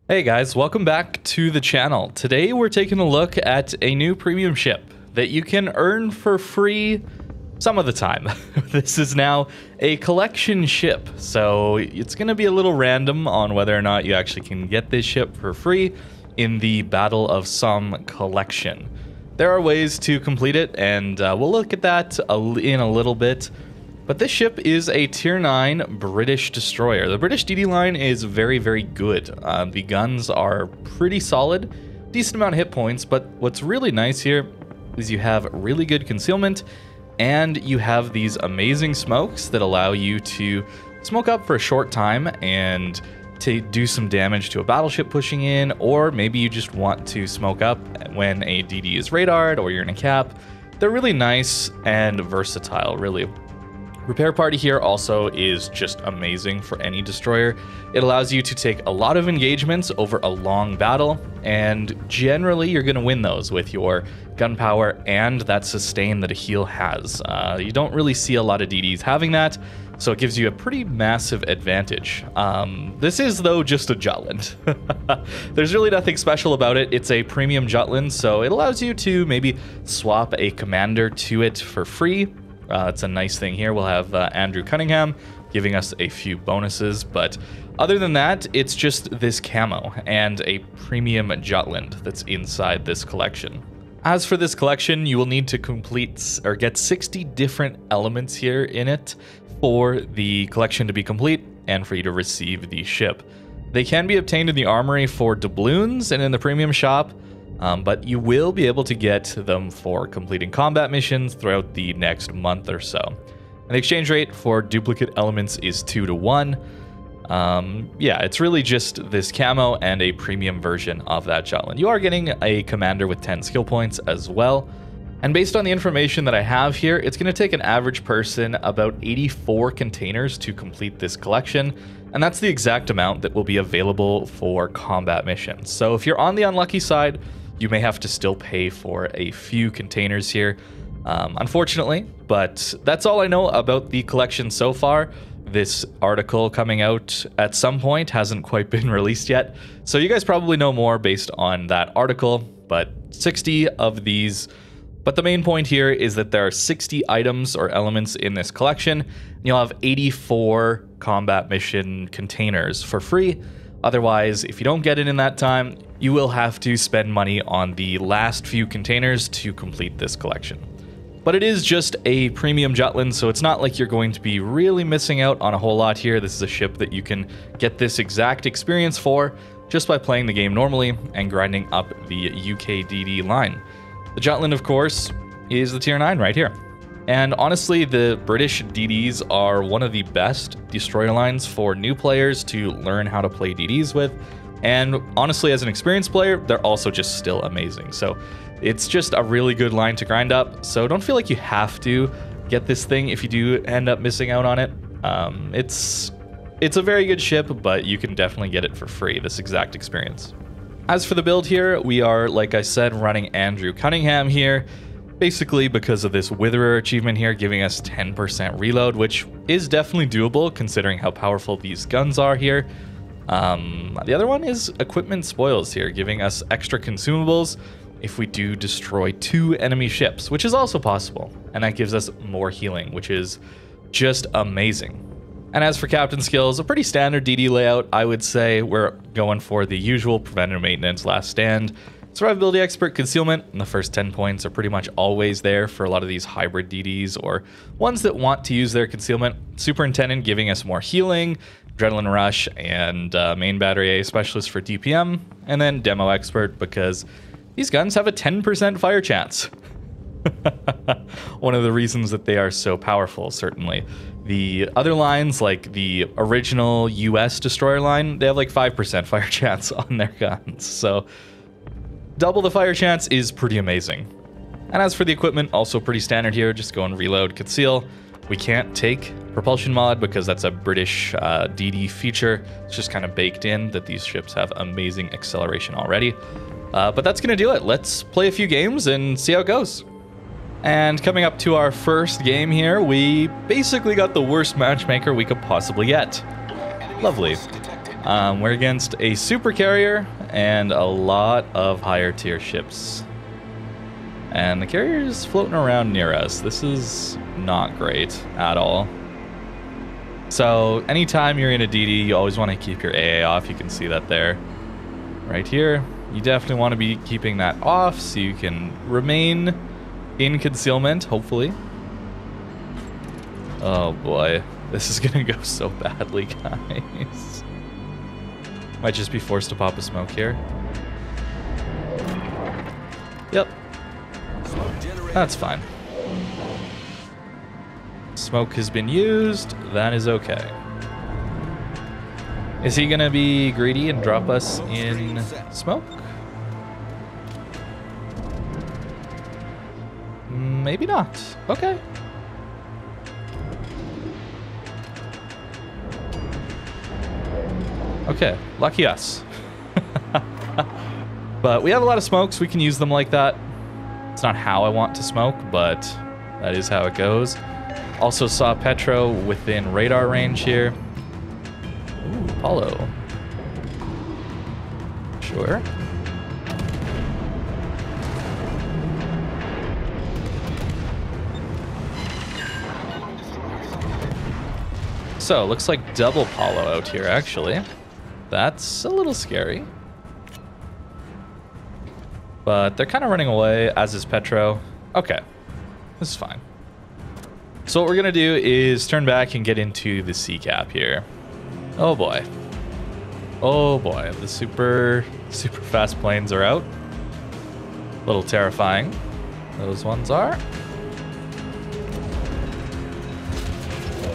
Hey guys, welcome back to the channel. Today we're taking a look at a new premium ship that you can earn for free some of the time. This is now a collection ship, so it's going to be a little random on whether or not you actually can get this ship for free in the Battle of Somme collection. There are ways to complete it, and we'll look at that in a little bit. But this ship is a Tier 9 British destroyer. The British DD line is very, very good. The guns are pretty solid, decent amount of hit points, but what's really nice here is you have really good concealment, and you have these amazing smokes that allow you to smoke up for a short time and to do some damage to a battleship pushing in, or maybe you just want to smoke up when a DD is radared or you're in a cap. They're really nice and versatile, really. Repair Party here also is just amazing for any destroyer. It allows you to take a lot of engagements over a long battle, and generally you're going to win those with your gun power and that sustain that a heal has. You don't really see a lot of DDs having that, so it gives you a pretty massive advantage. This is, though, just a Jutland. There's really nothing special about it. It's a premium Jutland, so it allows you to maybe swap a commander to it for free. It's a nice thing here. We'll have Andrew Cunningham giving us a few bonuses, but other than that, it's just this camo and a premium Jutland that's inside this collection. As for this collection, you will need to complete or get 60 different elements here in it for the collection to be complete and for you to receive the ship. They can be obtained in the armory for doubloons and in the premium shop, but you will be able to get them for completing combat missions throughout the next month or so. And the exchange rate for duplicate elements is 2 to 1. Yeah, it's really just this camo and a premium version of that Jutland. You are getting a commander with 10 skill points as well. And based on the information that I have here, it's going to take an average person about 84 containers to complete this collection. And that's the exact amount that will be available for combat missions. So if you're on the unlucky side, you may have to still pay for a few containers here, unfortunately, but that's all I know about the collection so far. This article coming out at some point hasn't quite been released yet, so you guys probably know more based on that article, but 60 of these. But the main point here is that there are 60 items or elements in this collection, and you'll have 84 combat mission containers for free. Otherwise, if you don't get it in that time, you will have to spend money on the last few containers to complete this collection. But it is just a premium Jutland, so it's not like you're going to be really missing out on a whole lot here. This is a ship that you can get this exact experience for just by playing the game normally and grinding up the UKDD line. The Jutland, of course, is the Tier 9 right here. And honestly, the British DDs are one of the best destroyer lines for new players to learn how to play DDs with. And honestly, as an experienced player, they're also just still amazing. So it's just a really good line to grind up. So don't feel like you have to get this thing if you do end up missing out on it. It's a very good ship, but you can definitely get it for free, this exact experience. As for the build here, we are, like I said, running Andrew Cunningham here. Basically because of this Witherer achievement here, giving us 10% reload, which is definitely doable considering how powerful these guns are here. The other one is equipment spoils here, giving us extra consumables if we do destroy 2 enemy ships, which is also possible. And that gives us more healing, which is just amazing. And as for captain skills, a pretty standard DD layout, I would say. We're going for the usual preventative maintenance, last stand, survivability expert, concealment, and the first 10 points are pretty much always there for a lot of these hybrid DDs or ones that want to use their concealment. Superintendent giving us more healing, adrenaline rush, and main battery A specialist for DPM, and then demo expert because these guns have a 10% fire chance. One of the reasons that they are so powerful, certainly. The other lines, like the original US destroyer line, they have like 5% fire chance on their guns. So double the fire chance is pretty amazing. And as for the equipment, also pretty standard here, just go and reload, conceal. We can't take propulsion mod because that's a British DD feature. It's just kind of baked in that these ships have amazing acceleration already. But that's going to do it. Let's play a few games and see how it goes. And coming up to our first game here, we basically got the worst matchmaker we could possibly get. Lovely. We're against a super carrier and a lot of higher tier ships. And the carrier is floating around near us. This is not great at all. So anytime you're in a DD, you always want to keep your AA off. You can see that there. Right here. You definitely want to be keeping that off so you can remain in concealment, hopefully. Oh boy. This is going to go so badly, guys. Might just be forced to pop a smoke here. Yep. That's fine. Smoke has been used. That is okay. Is he gonna be greedy and drop us in smoke? Maybe not. Okay. Okay, lucky us. But we have a lot of smokes. We can use them like that. It's not how I want to smoke, but that is how it goes. Also saw Petro within radar range here. Ooh, Apollo. Sure. So, looks like double Apollo out here, actually. That's a little scary. But they're kind of running away, as is Petro. Okay, this is fine. So what we're going to do is turn back and get into the sea cap here. Oh boy. Oh boy, the super fast planes are out. A little terrifying. Those ones are.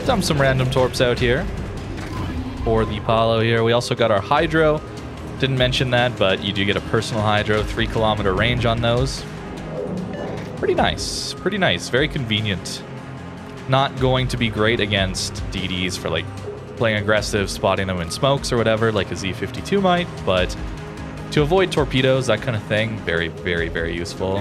Dump some random torps out here for the Apollo here. We also got our Hydro. Didn't mention that, but you do get a personal Hydro, 3-kilometer range on those. Pretty nice. Pretty nice. Very convenient. Not going to be great against DDs for like playing aggressive, spotting them in smokes or whatever, like a Z52 might, but to avoid torpedoes, that kind of thing, very, very, very useful.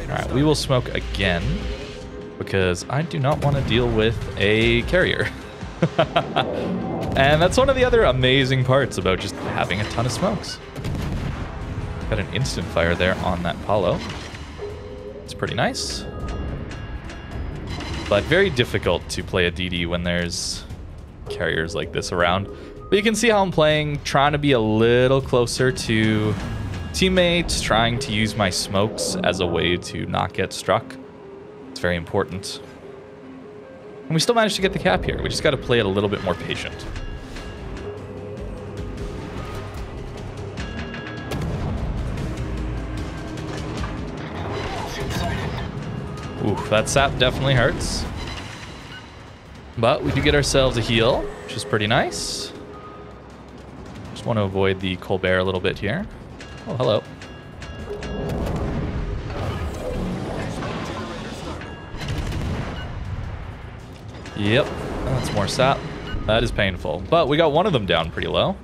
Alright, we will smoke again because I do not want to deal with a carrier. And that's one of the other amazing parts about just having a ton of smokes. Got an instant fire there on that Apollo. It's pretty nice. But very difficult to play a DD when there's carriers like this around. But you can see how I'm playing, trying to be a little closer to teammates, trying to use my smokes as a way to not get struck. It's very important. And we still managed to get the cap here. We just got to play it a little bit more patient. Oof, that sap definitely hurts. But we do get ourselves a heal, which is pretty nice. Just want to avoid the Colbert a little bit here. Oh, hello. Yep, that's more sap. That is painful. But we got one of them down pretty low.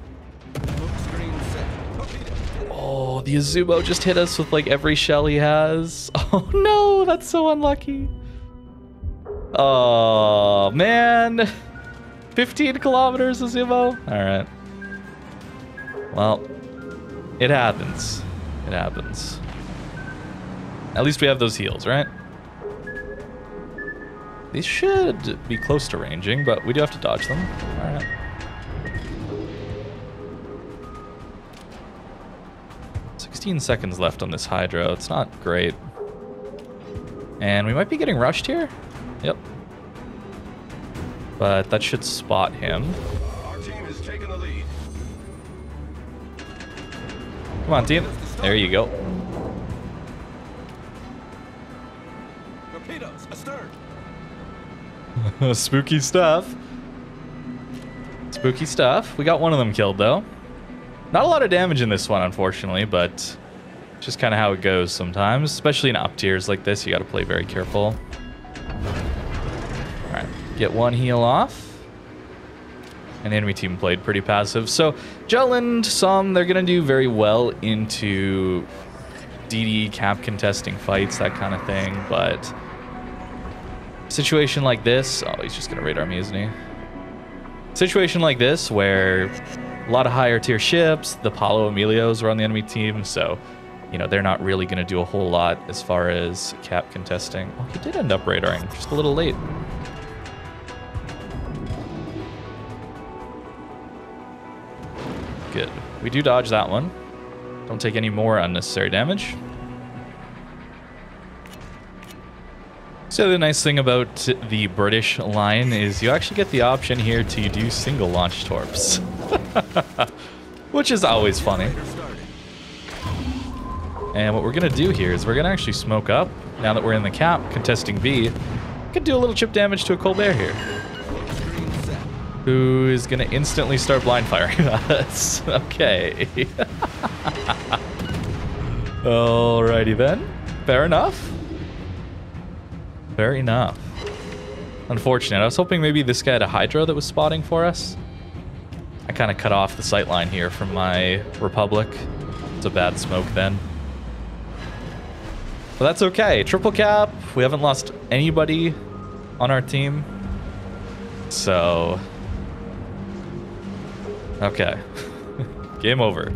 Oh, the Azubo just hit us with like every shell he has. Oh no, that's so unlucky. Oh man. 15 kilometers Azubo. Alright. Well, it happens. It happens. At least we have those heals, right? These should be close to ranging, but we do have to dodge them. Alright. Seconds left on this Hydro. It's not great. And we might be getting rushed here. Yep. But that should spot him. Our team is taking the lead. Come on, team. There you go. Torpedoes astern. Spooky stuff. Spooky stuff. We got one of them killed, though. Not a lot of damage in this one, unfortunately, but it's just kind of how it goes sometimes. Especially in up tiers like this, you got to play very careful. Alright, get one heal off. And the enemy team played pretty passive. So, Jutland, Somme, they're going to do very well into DD cap contesting fights, that kind of thing, but Situation like this, oh, he's just gonna radar me, isn't he? Situation like this where a lot of higher tier ships, the Apollo Emilios are on the enemy team, so, you know, they're not really gonna do a whole lot as far as cap contesting. Oh, he did end up radaring, just a little late. Good. We do dodge that one. Don't take any more unnecessary damage. So the nice thing about the British line is you actually get the option here to do single launch torps. Which is always funny. And what we're going to do here is we're going to actually smoke up. Now that we're in the cap contesting B, we can do a little chip damage to a Colbert here. Who is going to instantly start blind firing us. Okay. Alrighty then. Fair enough. Fair enough. Unfortunate. I was hoping maybe this guy had a Hydra that was spotting for us. I kind of cut off the sight line here from my Republic. It's a bad smoke then. But that's okay. Triple cap. We haven't lost anybody on our team. So... okay. Game over.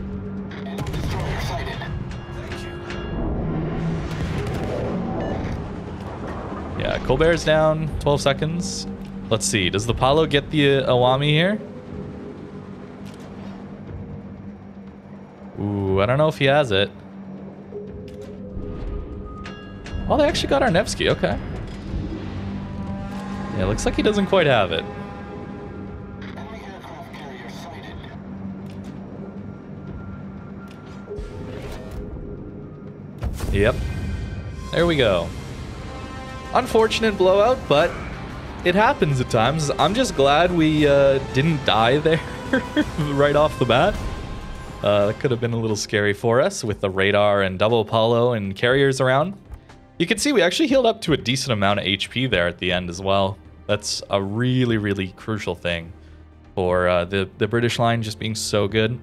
Yeah, Colbert's down. 12 seconds. Let's see. Does the Apollo get the Awami here? Ooh, I don't know if he has it. Oh, they actually got our Nevsky. Okay. Yeah, looks like he doesn't quite have it. Yep. There we go. Unfortunate blowout, but it happens at times. I'm just glad we didn't die there right off the bat. That could have been a little scary for us with the radar and double Apollo and carriers around. You can see we actually healed up to a decent amount of HP there at the end as well. That's a really, really crucial thing for the British line just being so good.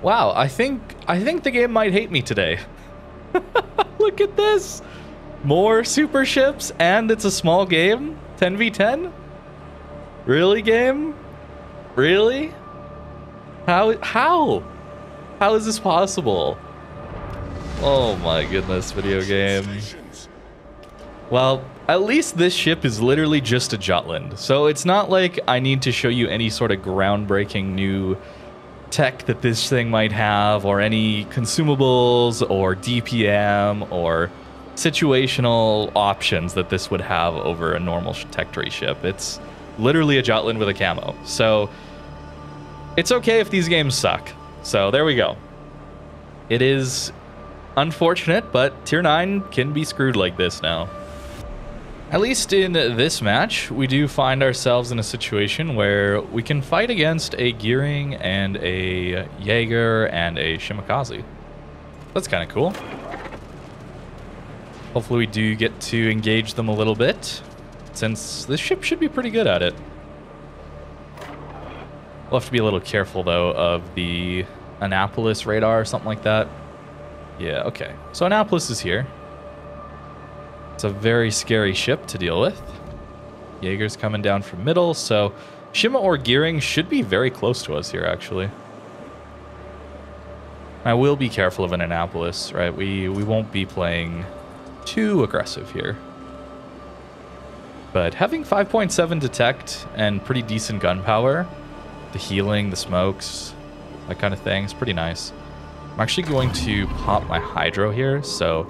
Wow, I think the game might hate me today. Look at this. More super ships, and it's a small game? 10v10? Really, game? Really? How is this possible? Oh my goodness, video game. Well, at least this ship is literally just a Jutland, so it's not like I need to show you any sort of groundbreaking new tech that this thing might have, or any consumables, or DPM, or situational options that this would have over a normal tech tree ship. It's literally a Jutland with a camo. So it's okay if these games suck. So there we go. It is unfortunate, but tier 9 can be screwed like this now. At least in this match, we do find ourselves in a situation where we can fight against a Gearing and a Jaeger and a Shimakaze. That's kind of cool. Hopefully we do get to engage them a little bit, since this ship should be pretty good at it. We'll have to be a little careful, though, of the Annapolis radar or something like that. Yeah, okay. So Annapolis is here. It's a very scary ship to deal with. Jaeger's coming down from middle, so Shima or Gearing should be very close to us here, actually. I will be careful of an Annapolis, right? We won't be playing too aggressive here. But having 5.7 detect and pretty decent gunpowder, the healing, the smokes, that kind of thing, is pretty nice. I'm actually going to pop my Hydro here, so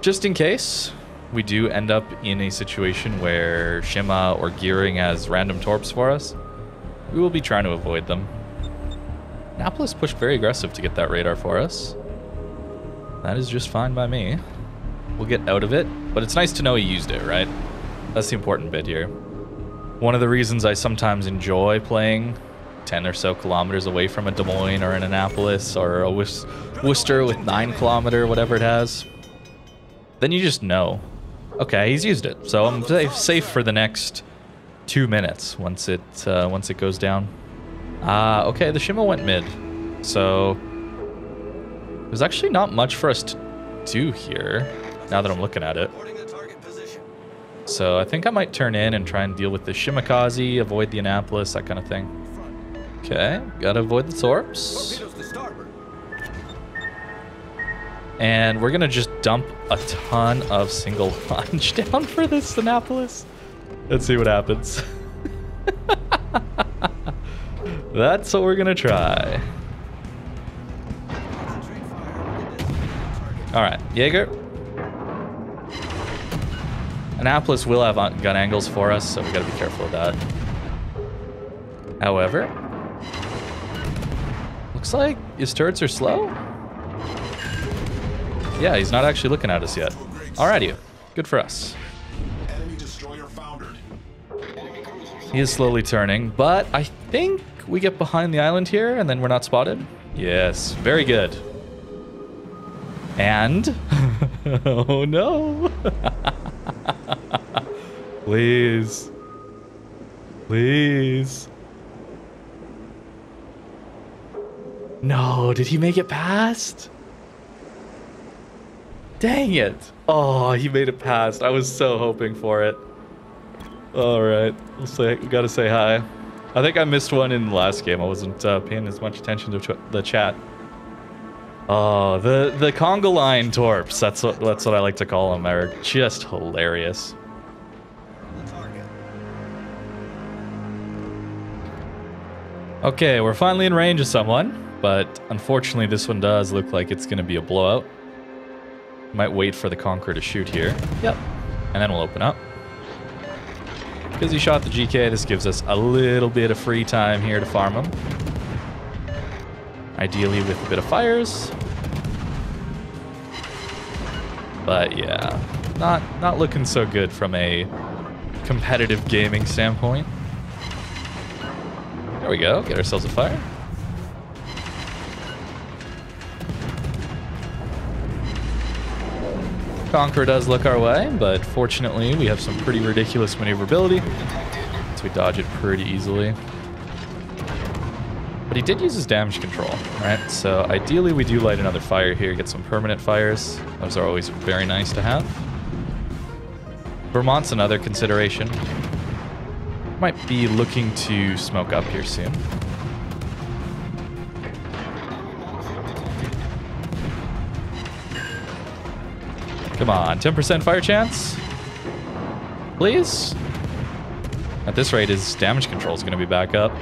just in case we do end up in a situation where Shima or Gearing has random torps for us, we will be trying to avoid them. Annapolis pushed very aggressive to get that radar for us. That is just fine by me. We'll get out of it, but it's nice to know he used it, right? That's the important bit here. One of the reasons I sometimes enjoy playing 10 or so kilometers away from a Des Moines or an Annapolis or a Worcester with 9 kilometer, whatever it has, then you just know, okay, he's used it. So I'm safe for the next 2 minutes once it goes down. Okay, the Shima went mid, so there's actually not much for us to do here. Now that I'm looking at it. So I think I might turn in and try and deal with the Shimakaze, avoid the Annapolis, that kind of thing. Okay, gotta avoid the torps. Torpedoes to starboard. And we're gonna just dump a ton of single launch down for this Annapolis. Let's see what happens. That's what we're gonna try. Alright, Jaeger. Annapolis will have gun angles for us, so we gotta be careful of that. However, looks like his turrets are slow. Yeah, he's not actually looking at us yet. Alrighty, good for us. Enemy destroyer foundered. He is slowly turning, but I think we get behind the island here and then we're not spotted. Yes, very good. And oh no. Please. Please. No, did he make it past? Dang it. Oh, he made it past. I was so hoping for it. All right, we gotta say hi. I think I missed one in the last game. I wasn't paying as much attention to the chat. Oh, the conga line torps. That's what I like to call them. Are just hilarious. Okay, we're finally in range of someone, but unfortunately this one does look like it's gonna be a blowout. Might wait for the Conqueror to shoot here. Yep, and then we'll open up. Because he shot the GK, this gives us a little bit of free time here to farm him. Ideally with a bit of fires. But yeah, not looking so good from a competitive gaming standpoint. There we go, get ourselves a fire. Conqueror does look our way, but fortunately we have some pretty ridiculous maneuverability, so we dodge it pretty easily. But he did use his damage control, right? So ideally we do light another fire here, get some permanent fires. Those are always very nice to have. Vermont's another consideration. Might be looking to smoke up here soon. Come on, 10% fire chance? Please? At this rate, his damage control is going to be back up.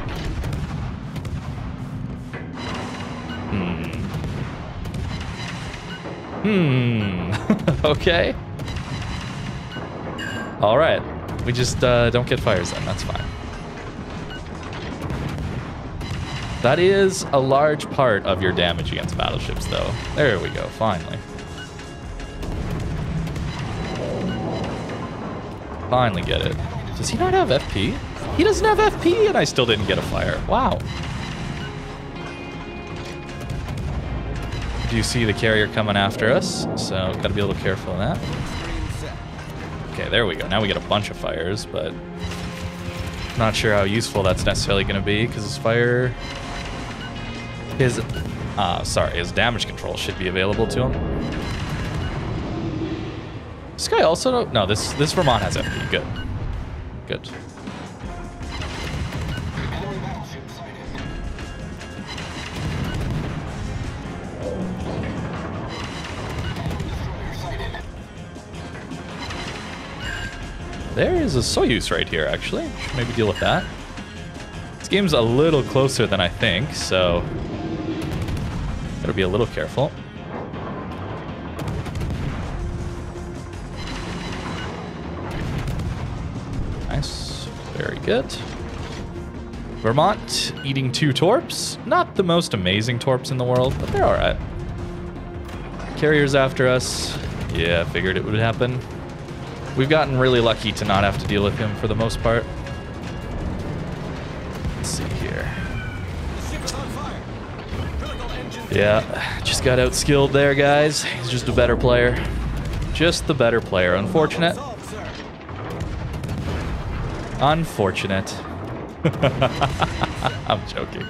Okay. All right. We just don't get fires then. That's fine. That is a large part of your damage against battleships, though. There we go. Finally. Finally get it. Does he not have FP? He doesn't have FP, and I still didn't get a fire. Wow. Do you see the carrier coming after us? So gotta be a little careful of that. Okay, there we go. Now we get a bunch of fires, but not sure how useful that's necessarily gonna be because his fire, his damage control should be available to him. This guy also, no, this Vermont has FP. Good. Good. There is a Soyuz right here, actually. Should maybe deal with that. This game's a little closer than I think, so gotta be a little careful. Nice. Very good. Vermont eating 2 torps. Not the most amazing torps in the world, but they're alright. Carriers after us. Yeah, figured it would happen. We've gotten really lucky to not have to deal with him for the most part. Let's see here. Yeah, just got outskilled there, guys. He's just a better player. Just the better player. Unfortunate. Unfortunate. I'm joking.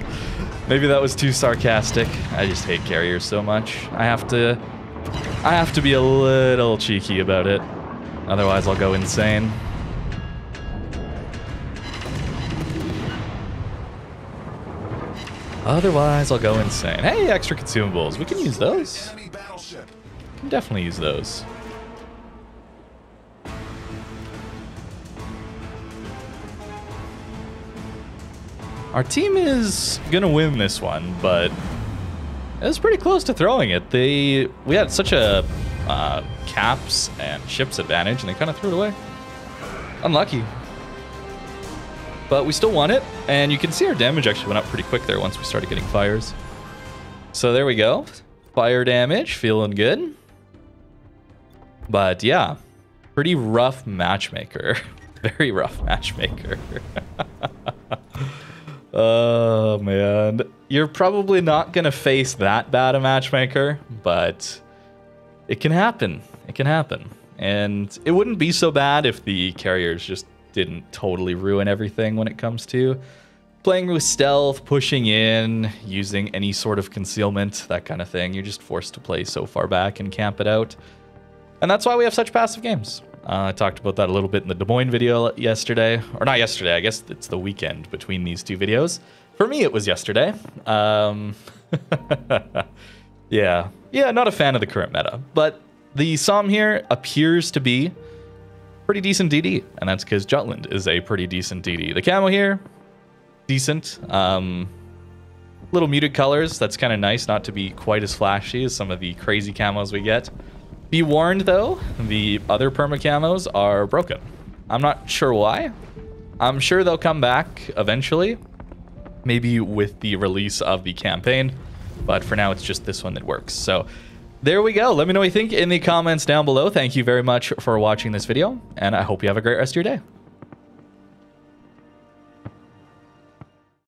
Maybe that was too sarcastic. I just hate carriers so much. I have to be a little cheeky about it. Otherwise, I'll go insane. Otherwise, I'll go insane. Hey, extra consumables. We can use those. Enemy battleship. Can definitely use those. Our team is gonna win this one, but it was pretty close to throwing it. We had such a caps and ships advantage, and they kind of threw it away. Unlucky. But we still won it, and you can see our damage actually went up pretty quick there once we started getting fires. So there we go. Fire damage, feeling good. But yeah, pretty rough matchmaker. Very rough matchmaker. Oh, man. You're probably not going to face that bad a matchmaker, but it can happen. It can happen. And it wouldn't be so bad if the carriers just didn't totally ruin everything when it comes to playing with stealth, pushing in, using any sort of concealment, that kind of thing. You're just forced to play so far back and camp it out. And that's why we have such passive games. I talked about that a little bit in the Des Moines video yesterday. Or not yesterday, I guess it's the weekend between these two videos. For me, it was yesterday. Yeah, not a fan of the current meta. But the Somme here appears to be pretty decent DD. And that's because Jutland is a pretty decent DD. The camo here, decent. Little muted colors. That's kind of nice not to be quite as flashy as some of the crazy camos we get. Be warned, though, the other perma camos are broken. I'm not sure why. I'm sure they'll come back eventually, maybe with the release of the campaign, but for now it's just this one that works. So there we go. Let me know what you think in the comments down below. Thank you very much for watching this video, and I hope you have a great rest of your day.